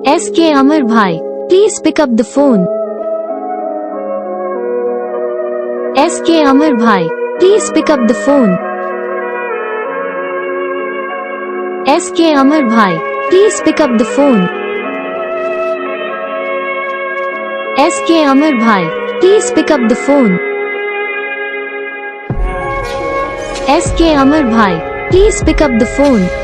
SK Amar bhai, please pick up the phone. SK Amar bhai, please pick up the phone. SK Amar bhai, please pick up the phone. SK Amar bhai, please pick up the phone. SK Amar bhai, please pick up the phone.